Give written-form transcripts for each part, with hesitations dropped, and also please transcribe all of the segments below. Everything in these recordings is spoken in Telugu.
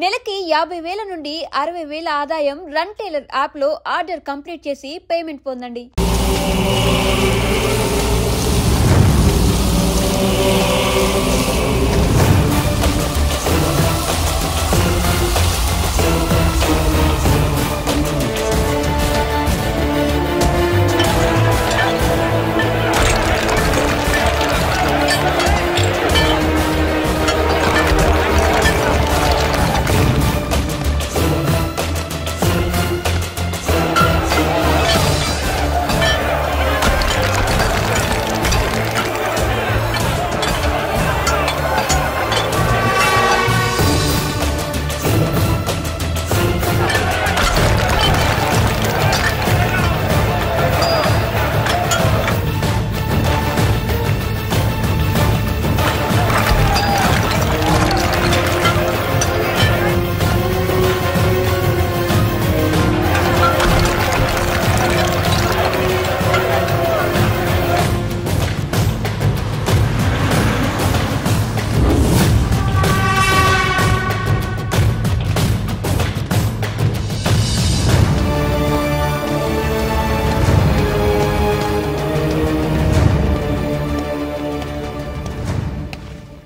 నెలకి 50,000 నుండి 60,000 ఆదాయం రన్ టైలర్ యాప్లో ఆర్డర్ కంప్లీట్ చేసి పేమెంట్ పొందండి.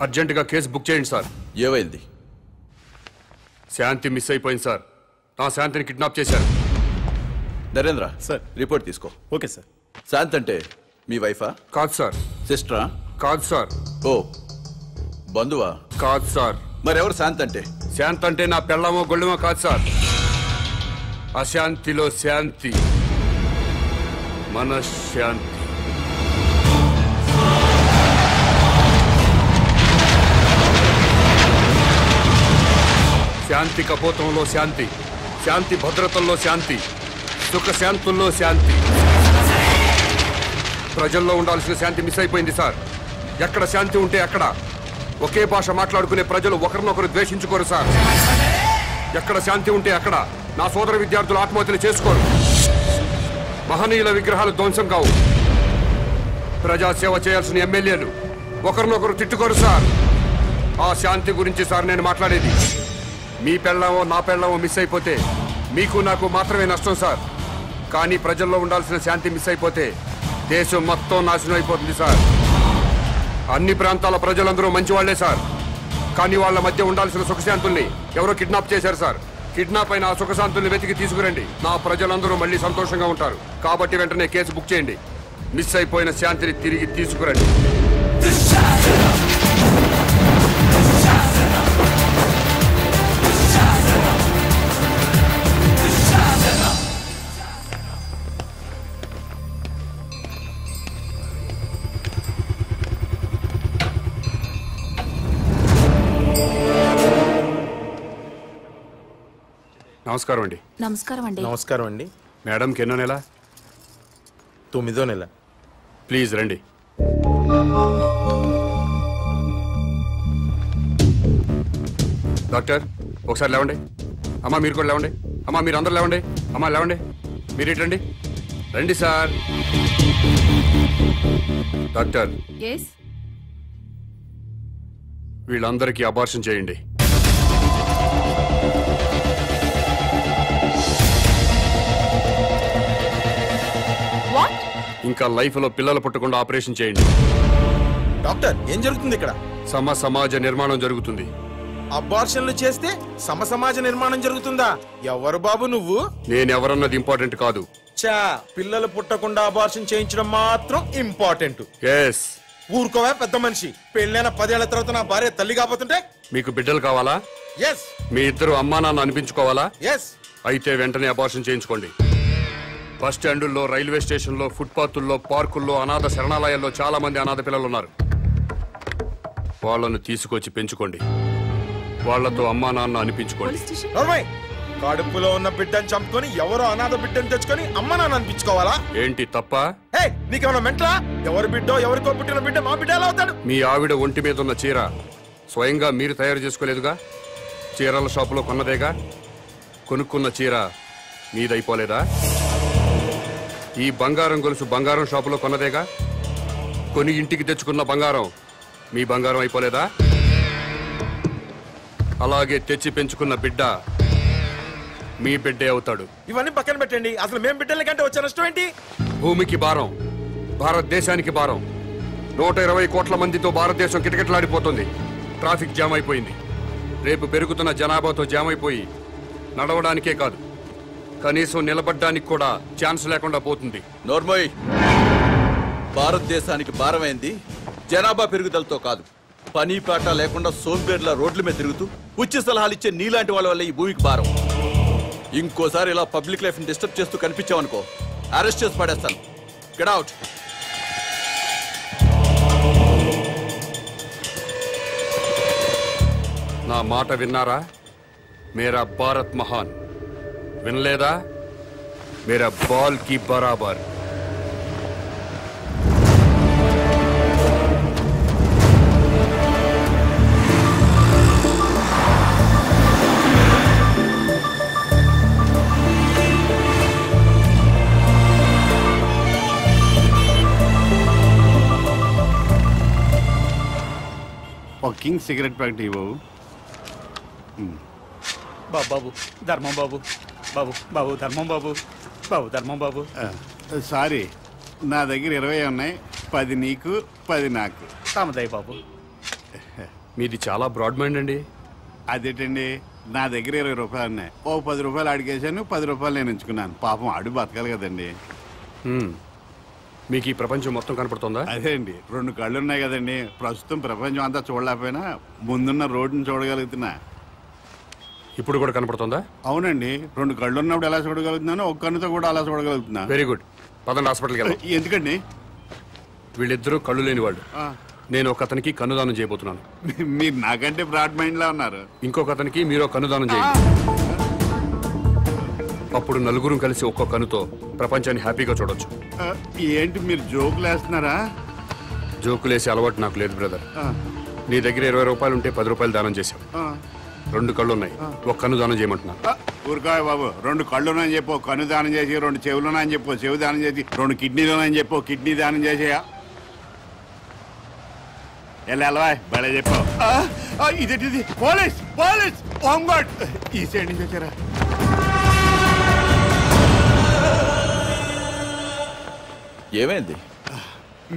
అర్జెంటుగా కేసు బుక్ చేయండి సార్. ఏమైంది? శాంతి మిస్ అయిపోయింది సార్. నా శాంతిని కిడ్నాప్ చేశారు. నరేంద్ర సార్ రిపోర్ట్ తీసుకో. Okay sir. శాంతి అంటే మీ వైఫా? కాదు సార్. సిస్టరా? కాదు సార్. ఓ బంధువా? కాదు సార్. మరెవరు శాంతి అంటే? శాంతి అంటే నా పెళ్ళమో గొళ్ళమో కాదు సార్. అశాంతిలో శాంతి, మనశ్శాంతి. శాంతి కపోతంలో శాంతి, శాంతి భద్రతల్లో శాంతి, సుఖశాంతుల్లో శాంతి. ప్రజల్లో ఉండాల్సిన శాంతి మిస్ అయిపోయింది సార్. ఎక్కడ శాంతి ఉంటే అక్కడ ఒకే భాష మాట్లాడుకునే ప్రజలు ఒకరినొకరు ద్వేషించుకోరు సార్. ఎక్కడ శాంతి ఉంటే అక్కడ నా సోదర విద్యార్థులు ఆత్మహత్యలు చేసుకోరు. మహనీయుల విగ్రహాలు ధ్వంసం కావు. ప్రజాసేవ చేయాల్సిన ఎమ్మెల్యేలు ఒకరినొకరు తిట్టుకోరు సార్. ఆ శాంతి గురించి సార్ నేను మాట్లాడేది. మీ పెళ్ళామో నా పెళ్ళామో మిస్ అయిపోతే మీకు నాకు మాత్రమే నష్టం సార్. కానీ ప్రజల్లో ఉండాల్సిన శాంతి మిస్ అయిపోతే దేశం మొత్తం నాశనం అయిపోతుంది సార్. అన్ని ప్రాంతాల ప్రజలందరూ మంచివాళ్లే సార్. కానీ వాళ్ళ మధ్య ఉండాల్సిన సుఖశాంతుల్ని ఎవరో కిడ్నాప్ చేశారు సార్. కిడ్నాప్ అయిన ఆ సుఖశాంతుల్ని వెతికి తీసుకురండి. నా ప్రజలందరూ మళ్ళీ సంతోషంగా ఉంటారు. కాబట్టి వెంటనే కేసు బుక్ చేయండి. మిస్ అయిపోయిన శాంతిని తిరిగి తీసుకురండి. నమస్కారం అండి. నమస్కారం అండి. నమస్కారం అండి. మేడంకి ఎన్నో నెల? 9వ నెల. ప్లీజ్ రండి. డాక్టర్ ఒకసారి లేవండి. అమ్మా మీరు కూడా లేవండి. అమ్మా మీరు అందరు లేవండి. అమ్మా లేవండి. మీరు ఇటండి. రండి సార్. డాక్టర్ వీళ్ళందరికీ అబార్షన్ చేయండి. ఇంకా లైఫ్ లో పిల్లలు పుట్టకుండా ఆపరేషన్ చేయండి. డాక్టర్ ఏం జరుగుతుంది ఇక్కడ? సమాజ నిర్మాణం జరుగుతుంది. అబార్షన్లు చేస్తే సమాజ నిర్మాణం జరుగుతుందా? ఎవరు బాబు నువ్వు? నేనెవరన్నది ఇంపార్టెంట్ కాదు. చా పిల్లలు పుట్టకుండా అబార్షన్ చేయించడం మాత్రం ఇంపార్టెంట్. ఎస్. ఊరుకోవా పెద్ద మనిషి. పెళ్ళైన 10 ఏళ్ల తర్వాత నా భార్య తల్లి కాబోతుంటే? మీకు బిడ్డలు కావాలా? ఎస్. మీ ఇద్దరు అమ్మా నాన్న అనిపించుకోవాలా? ఎస్. అయితే వెంటనే అబార్షన్ చేయించుకోండి. బస్ స్టాండుల్లో, రైల్వే స్టేషన్లో, ఫుట్పాత్ల్లో, పార్కుల్లో, అనాథ శరణాలయాల్లో చాలా మంది అనాథ పిల్లలు ఉన్నారు. వాళ్ళను తీసుకొచ్చి పెంచుకోండి. వాళ్లతో అమ్మా నాన్న అనిపించుకోండి. కడుపులో ఉన్న బిడ్డను చంపుకొని ఎవరో అనాథ బిడ్డను తెచ్చుకొని అమ్మ నాన్న అనిపించుకోవాలా? ఏంటి తప్ప? నీకేమన్నా మెంట్లా? ఎవరి బిడ్డో ఎవరికో పుట్టిన బిడ్డ మా బిడ్డ ఎలా అవుతాడు? మీ ఆవిడ ఒంటి మీద ఉన్న చీర స్వయంగా మీరు తయారు చేసుకోలేదుగా? చీరల షాపులో కొన్నదేగా? కొనుక్కున్న చీర మీదైపోలేదా? ఈ బంగారం గొలుసు బంగారం షాపులో కొన్నదేగా? కొని ఇంటికి తెచ్చుకున్న బంగారం మీ బంగారం అయిపోలేదా? అలాగే తెచ్చి పెంచుకున్న బిడ్డ మీ బిడ్డే అవుతాడు. ఇవన్నీ పక్కన పెట్టండి. అసలు మేము బిడ్డల కంటే వచ్చే నష్టం ఏంటి? భూమికి భారం, భారతదేశానికి భారం. 120 కోట్ల మందితో భారతదేశం కిటకిటలాడిపోతుంది. ట్రాఫిక్ జామ్ అయిపోయింది. రేపు పెరుగుతున్న జనాభాతో జామ్ అయిపోయి నడవడానికే కాదు, కనీసం నిలబడ్డానికి కూడా ఛాన్స్ లేకుండా పోతుంది. నోర్మోయ్, భారతదేశానికి భారమైంది జనాభా పెరుగుదలతో కాదు, పని పాట లేకుండా సోంబేర్ల రోడ్ల మీద తిరుగుతూ ఉచిత సలహాలు ఇచ్చే నీలాంటి వాళ్ళ వల్ల ఈ భూమికి భారం. ఇంకోసారి ఇలా పబ్లిక్ లైఫ్ ని డిస్టర్బ్ చేస్తూ కనిపించామనుకో, అరెస్ట్ చేసి పడేస్తాను. Get out. నా మాట విన్నారా? మేరా భారత్ మహాన్. వినలేదా? మేరా బాల్ కి బరాబర్. ఒక కింగ్ సిగరెట్ ప్యాకెట్ ఇవ్వవు. బాబు ధర్మం బాబు, బాబు బాబు ధర్మం బాబు, బాబు ధర్మం బాబు. సారీ, నా దగ్గర 20 ఉన్నాయి. 10 నీకు, 10 నాకు. తామదయ్య బాబు. మీది చాలా బ్రాడ్ మైండ్ అండి. అదేంటండి, నా దగ్గర 20 రూపాయలు ఉన్నాయి. ఓ 10 రూపాయలు అడిగేశాను, 10 రూపాయలు నేను ఉంచుకున్నాను. పాపం అడుగు బతకాలి కదండి. మీకు ఈ ప్రపంచం మొత్తం కనపడుతుందా? అదే అండి, 2 కళ్ళు ఉన్నాయి కదండి. ప్రస్తుతం ప్రపంచం అంతా చూడలేకపోయినా ముందున్న రోడ్డుని చూడగలుగుతున్నా. ఇప్పుడు కూడా కనపడుతుందా? అవునండి, 2 కళ్ళు ఉన్నప్పుడు ఎలా చూడగలుగుతున్నాను, ఒక కన్నుతో కూడా అలా చూడగలుగుతున్నా. Very good. పదండి హాస్పిటల్కి వెళ్దాం. ఎందుకండి? వీళ్ళిద్దరూ కళ్ళు లేని వాళ్ళు. నేను ఒక అతనికి కన్నుదానం చేయబోతున్నాను. మీరు నాకంటే బ్రాడ్ మైండ్ లా ఉన్నారు. ఇంకొక అతనికి మీరు కన్నుదానం చేయండి. అప్పుడు నలుగురు కలిసి ఒక్కో కన్నుతో ప్రపంచాన్ని హ్యాపీగా చూడొచ్చు. ఏంటి మీరు జోకులు వేస్తున్నారా? జోకులేసే అలవాటు నాకు లేదు బ్రదర్. నీ దగ్గర 20 రూపాయలు ఉంటే 10 రూపాయలు దానం చేశావు. 2 కళ్ళు ఉన్నాయి, ఒక కన్ను దానం చేయమంటున్నా. ఊరుకాయ బాబు, 2 కళ్ళున్నాయని చెప్పు కన్ను దానం చేసి, 2 చెవులున్నాయని చెప్పు చెవు దానం చేసి, 2 కిడ్నీలున్నాయని చెప్పు కిడ్నీ దానం చేసేయా. ఎలా బయట చెప్పు. ఇదేంటిది? పోలీస్ పోలీస్ హోంగార్డ్ ఈ సైడ్ నుంచి వచ్చారా? ఏమైంది?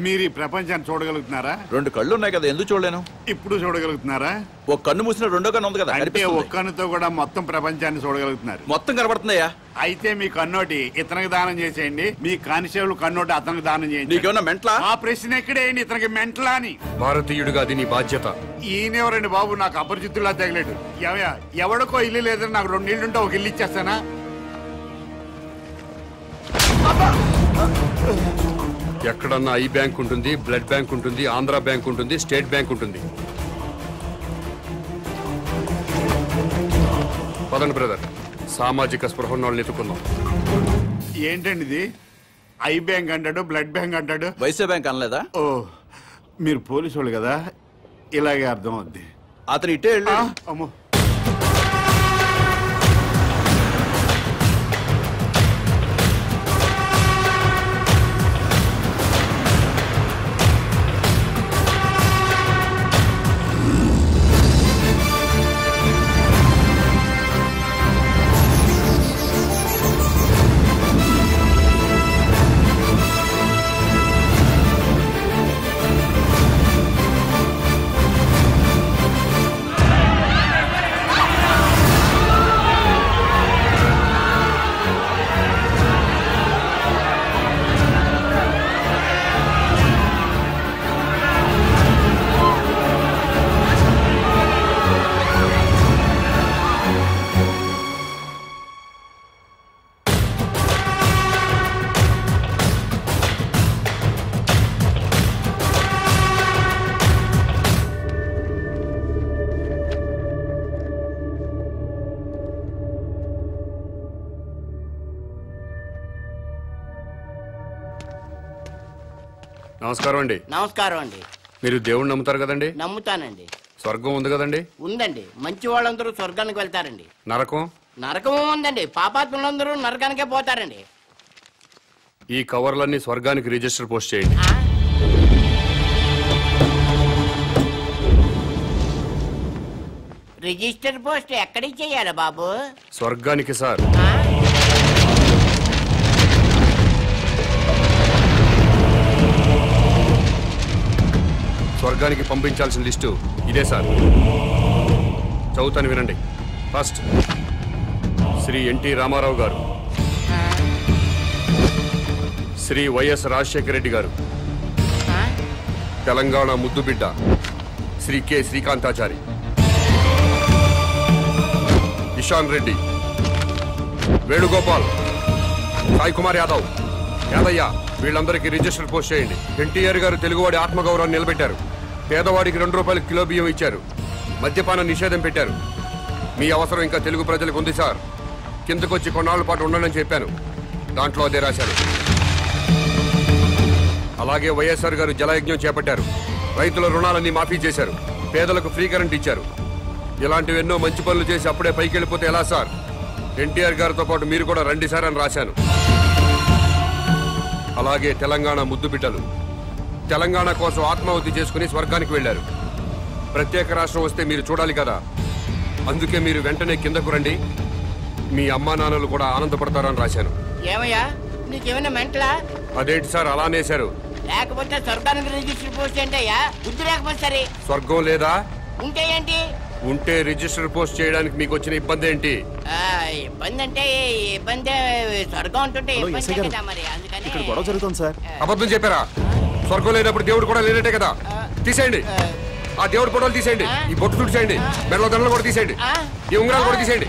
మీరు ఈ ప్రపంచాన్ని చూడగలుగుతున్నారా? 2 కళ్ళు ఉన్నాయి కదా, ఎందుకు చూడలేను? ఇప్పుడు చూడగలుగుతున్నారా? ఒక కన్ను మూసిన రెండో కన్ను ఉంది కదా, అంటే ఒక్క కన్నుతో కూడా మొత్తం ప్రపంచాన్ని చూడగలుగుతున్నారు. మొత్తం కనబడుతుందయ్యా. అయితే మీ కన్నోటి ఇతనికి దానం చేసేయండి, మీ కానిస్టేబుల్ కన్నోటి అతనికి దానం చేయండి. నీకేమన్నా మెంట్లా? ఆ ప్రశ్న ఎక్కడేయండి, ఇతనికి మెంటలా అని. భారతీయుడిగా అది నీ బాధ్యత. ఈయనెవరండి బాబు, నాకు అపరిచితుల్లా తగలేడు. ఎవడికో ఇల్లు లేదని నాకు 2 ఇళ్ళుంటే ఒక ఇల్లు ఇచ్చేస్తానా? ఎక్కడన్నా ఐ బ్యాంక్ ఉంటుంది, బ్లడ్ బ్యాంక్ ఉంటుంది, ఆంధ్ర బ్యాంక్ ఉంటుంది, స్టేట్ బ్యాంక్ ఉంటుంది. పదండి బ్రదర్, సామాజిక స్పృహ ఉన్న వాళ్ళని ఎత్తుకుందాం. ఏంటండి ఇది? ఐ బ్యాంక్ అంటాడు, బ్లడ్ బ్యాంక్ అంటాడు. వైసే బ్యాంక్ అనలేదా? ఓ, మీరు పోలీసు వాళ్ళు కదా, ఇలాగే అర్థం అవుద్ది. అతను ఇటే వెళ్ళి. అమ్మో, నమస్కారం అండి. నమస్కారం అండి. మీరు దేవుణ్ణి నమ్ముతారు కదండి? నమ్ముతానండి. స్వర్గం ఉంది కదండి? ఉందండి. మంచి వాళ్ళందరూ స్వర్గానికి వెళ్తారండి. నరకం? నరకం ఉందండి. పాపాత్ములందరూ నరకానికే పోతారండి. ఈ కవర్లన్నీ స్వర్గానికి రిజిస్టర్ పోస్ట్ చేయండి. రిజిస్టర్ పోస్ట్ ఎక్కడికి చెయ్యాలి బాబు? స్వర్గానికి సార్. స్వర్గానికి పంపించాల్సిన లిస్టు ఇదే సార్. చదువుతాను వినండి. ఫస్ట్ శ్రీ ఎన్టీ రామారావు గారు, శ్రీ వైఎస్ రాజశేఖర రెడ్డి గారు, తెలంగాణ ముద్దుబిడ్డ శ్రీ కె శ్రీకాంతాచారి, ఇషాన్ రెడ్డి, వేణుగోపాల్, సాయి కుమార్ యాదవ్, యాదయ్య, వీళ్ళందరికీ రిజిస్టర్ పోస్ట్ చేయండి. ఎన్టీఆర్ గారు తెలుగువాడి ఆత్మగౌరవాన్ని నిలబెట్టారు. పేదవాడికి 2 రూపాయలు కిలో బియ్యం ఇచ్చారు. మద్యపాన నిషేధం పెట్టారు. మీ అవసరం ఇంకా తెలుగు ప్రజలకు ఉంది సార్. కిందకొచ్చి కొన్నాళ్ళ పాటు ఉండనని చెప్పాను. దాంట్లో అదే రాశాను. అలాగే వైఎస్ఆర్ గారు జలయజ్ఞం చేపట్టారు. రైతుల రుణాలన్నీ మాఫీ చేశారు. పేదలకు ఫ్రీ కరెంట్ ఇచ్చారు. ఇలాంటివి ఎన్నో మంచి పనులు చేసి అప్పుడే పైకి వెళ్ళిపోతే ఎలా సార్? ఎన్టీఆర్ గారితో పాటు మీరు కూడా రండి సార్ అని రాశాను. అలాగే తెలంగాణ ముద్దు బిడ్డలు తెలంగాణ కోసం ఆత్మాహుతి చేసుకుని స్వర్గానికి వెళ్లారు. ప్రత్యేక రాష్ట్రం వస్తే మీరు చూడాలి కదా, అందుకే మీరు వెంటనే కిందకు రండి. మీ అమ్మా నాన్నలు కూడా ఆనందపడతారని రాశాను. ఏమయ్యా, నీకేమైనా మెంటలా? అదేంటి సార్ అలా అనేశారు? లేకపోతే స్వర్గానికి రిజిస్టర్ పోస్ట్ ఏంటయ్యా? బుద్ధి లేకపోతే సరే. స్వర్గం లేదా? ఉంటే ఏంటి? ఉంటే రిజిస్టర్ పోస్ట్ చేయడానికి మీకు వచ్చిన ఇబ్బంది ఏంటి? ఇబ్బంది అంటే ఇబ్బంది, స్వర్గం ఉంటుంటే ఇబ్బంది కదా మరి. అందుకని ఇక్కడ గొడవ జరుగుతుంది సార్. అబద్ధం చెప్పారా? స్వర్గం లేనప్పుడు దేవుడు కూడా లేనట్టే కదా. తీసేయండి, ఆ దేవుడు ఫోటోలు తీసేయండి. ఈ బొట్టు తుడిచేయండి. మెడలో దండలు కూడా తీసేయండి. ఈ ఉంగరాలు కూడా తీసేయండి.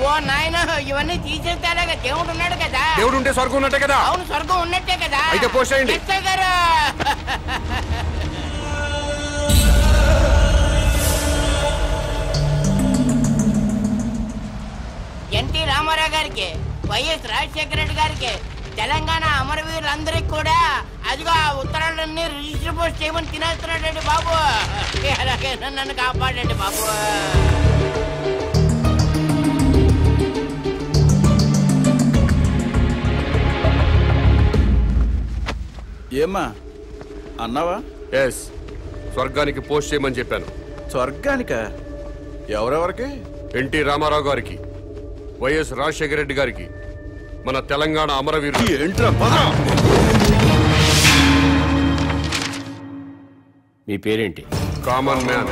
ఓ నాయన, ఇవన్నీ తీసేస్తారా? దేవుడు ఉన్నాడు కదా. దేవుడు ఉంటే స్వర్గం ఉన్నట్టే కదా. అవును, స్వర్గం ఉన్నట్టే కదా. అయితే పోస్ట్ చేయండి. గారు ఎన్టీ రామారావు గారికి, వైఎస్ రాజశేఖర రెడ్డి గారికి, తెలంగాణ అమరవీరులందరికీ కూడా అదిగో ఆ ఉత్తరాలన్నీ రిజిస్టర్ పోస్ట్ చేయమని తినేస్తున్నాడండి బాబు. అలాగే నన్ను కాపాడండి బాబు. ఏమ్మా అన్నావా? ఎస్, స్వర్గానికి పోస్ట్ చేయమని చెప్పాను. స్వర్గానిక? ఎవరెవరికి? ఎన్టీ రామారావు గారికి, వైఎస్ రాజశేఖర రెడ్డి గారికి, మన తెలంగాణ అమరవీరులు. ఏంట్రా? మీ పేరేంటి? Common man.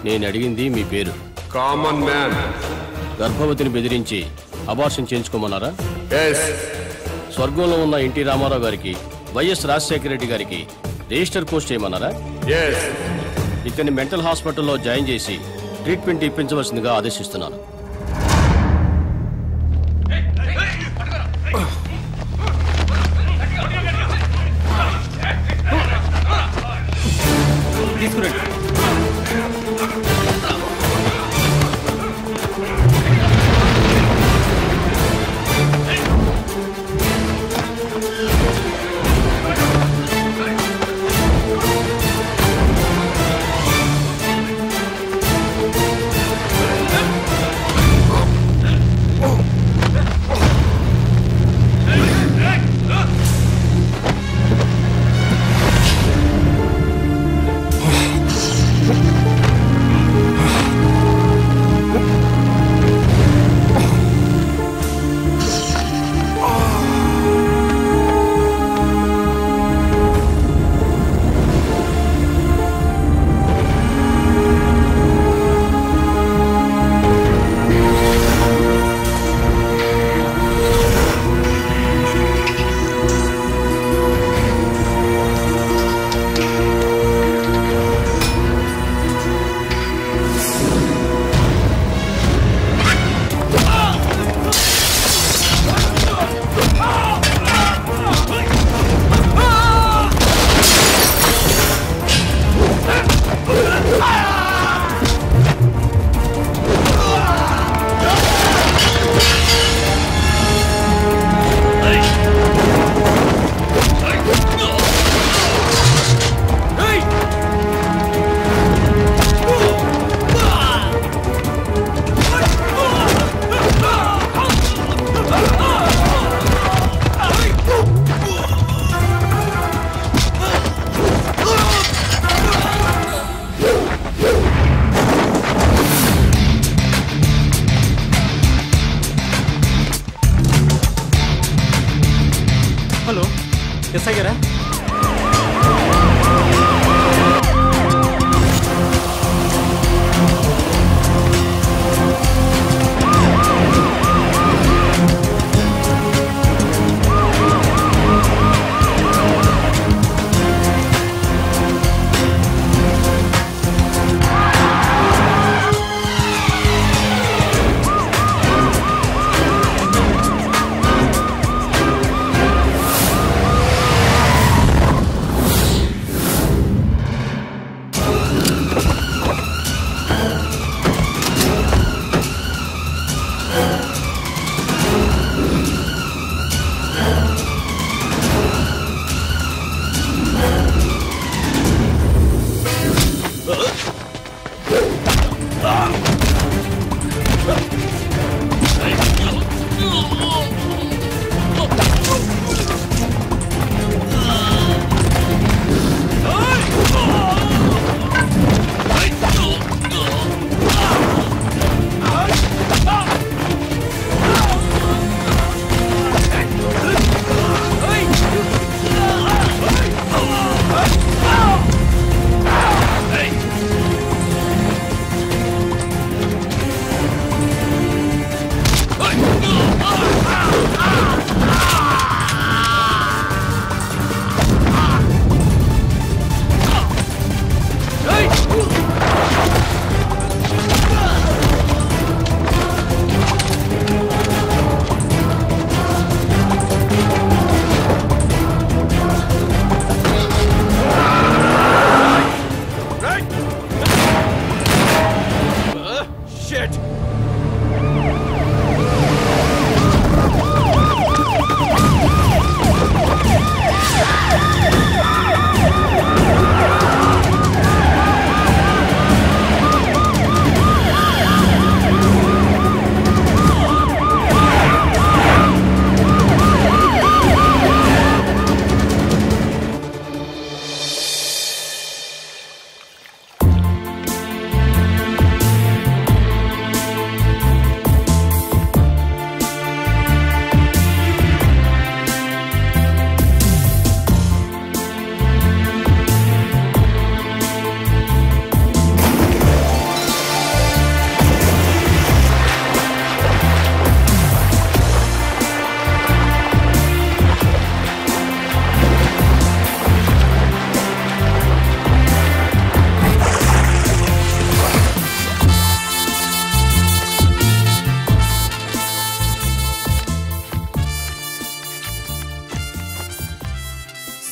నేను అడిగింది మీ పేరు. Common man. గర్భవతిని బెదిరించి అబార్షన్ చేయించుకోమన్నారా? ఎస్. స్వర్గంలో ఉన్న ఎన్టీ రామారావు గారికి, వైఎస్ రాజశేఖర రెడ్డి గారికి రిజిస్టర్ పోస్ట్ చేయమన్నారా? ఎస్. ఇతన్ని మెంటల్ హాస్పిటల్లో జాయిన్ చేసి ట్రీట్మెంట్ ఇప్పించవలసిందిగా ఆదేశిస్తున్నాను. తీసుకురండి. ఎస్ఐ గారా?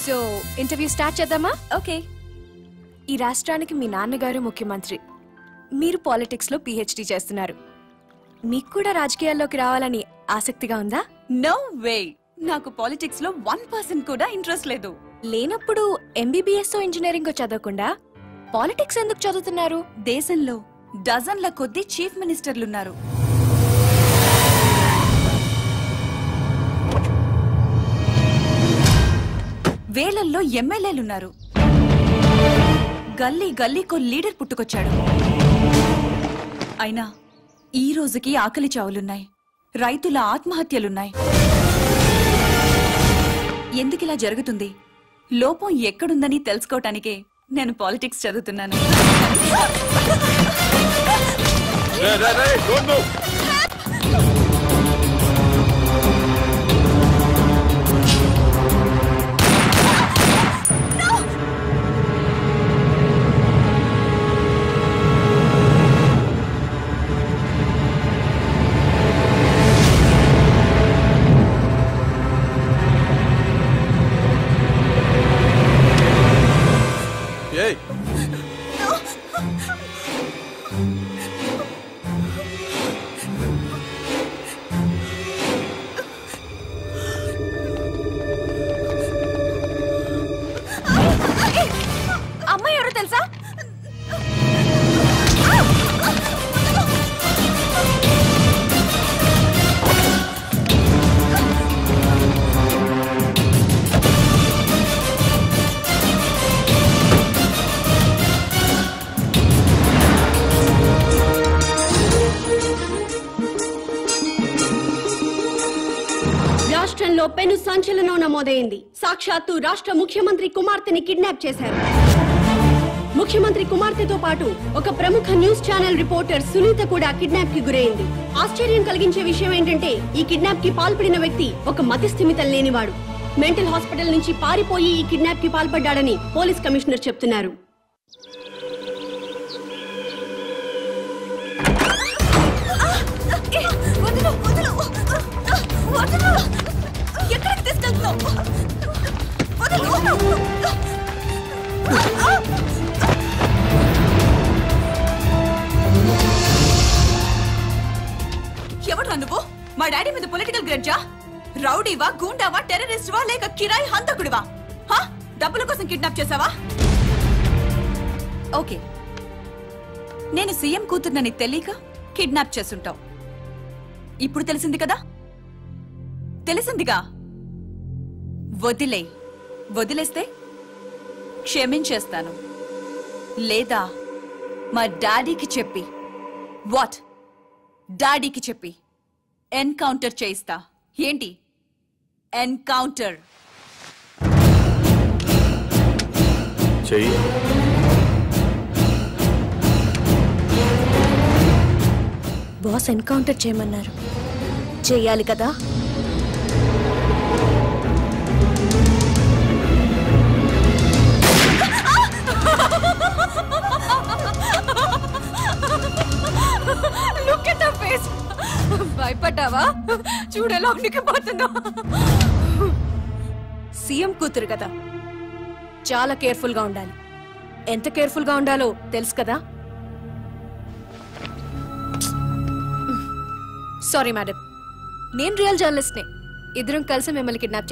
సో ఇంటర్వ్యూ స్టార్ట్ చేద్దామా? ఓకే. ఈ రాష్ట్రానికి మీ నాన్నగారు ముఖ్యమంత్రి, మీరు పాలిటిక్స్ లో పిహెచ్డి చేస్తున్నారు. మీకు కూడా రాజకీయాల్లోకి రావాలని ఆసక్తిగా ఉందా? నో వే, నాకు పాలిటిక్స్ లో 1% కూడా ఇంట్రెస్ట్ లేదు. లేనప్పుడు ఎంబీబీఎస్ ఇంజనీరింగ్ చదవకుండా పాలిటిక్స్ ఎందుకు చదువుతున్నారు? దేశంలో డజన్ల కొద్దీ చీఫ్ మినిస్టర్లున్నారు. వేలల్లో ఎమ్మెల్యేలున్నారు. గల్లీ గల్లీకో లీడర్ పుట్టుకొచ్చాడు. అయినా ఈ రోజుకి ఆకలి చావులున్నాయి, రైతుల ఆత్మహత్యలున్నాయి. ఎందుకిలా జరుగుతుంది? లోపం ఎక్కడుందని తెలుసుకోవటానికే నేను పాలిటిక్స్ చదువుతున్నాను. రాష్ట్రంలో పెను సంచలనం నమోదైంది. సాక్షాత్తు రాష్ట్ర ముఖ్యమంత్రి కుమార్తెని కిడ్నాప్ చేశారు. ముఖ్యమంత్రి కుమార్తెతో పాటు ఒక ప్రముఖ న్యూస్ ఛానల్ రిపోర్టర్ సునీత కూడా కిడ్నాప్ కి గురైంది. ఆశ్చర్యం కలిగించే విషయం ఏంటంటే ఈ కిడ్నాప్ కి పాల్పడిన వ్యక్తి ఒక మతిస్థిమితం లేనివాడు. మెంటల్ హాస్పిటల్ నుంచి పారిపోయి ఈ కిడ్నాప్ కి పాల్పడ్డాడని పోలీస్ కమిషనర్ చెప్తున్నారు. ఎవరు నువ్వు? మా డాడీ మీద పొలిటికల్ గ్రడ్జా? రౌడీవా, గూండావా, టెర్రరిస్టువా లేక కిరాయి హంతకుడివా? డబ్బుల కోసం కిడ్నాప్ చేసావా? ఓకే, నేను సీఎం కూతుర్నని తెలియక కిడ్నాప్ చేసుంటావు. ఇప్పుడు తెలిసింది కదా? తెలిసిందిగా. వదిలేస్తే క్షమించేస్తాను. లేదా మా డాడీకి చెప్పి డాడీకి చెప్పి ఎన్కౌంటర్ చేయిస్తా. ఏంటి ఎన్కౌంటర్? బాస్ ఎన్కౌంటర్ చేయమన్నారు, చేయాలి కదా. భయపడ్డావా? చూడేలా ఉనికిపోతుందో. సీఎం కూతురు కదా, చాలా కేర్ఫుల్ గా ఉండాలి. ఎంత కేర్ఫుల్ గా ఉండాలో తెలుసు కదా. సారీ మేడం, నేను రియల్ జర్నలిస్ట్ నే. ఇద్దరం కలిసి మిమ్మల్ని కిడ్నాప్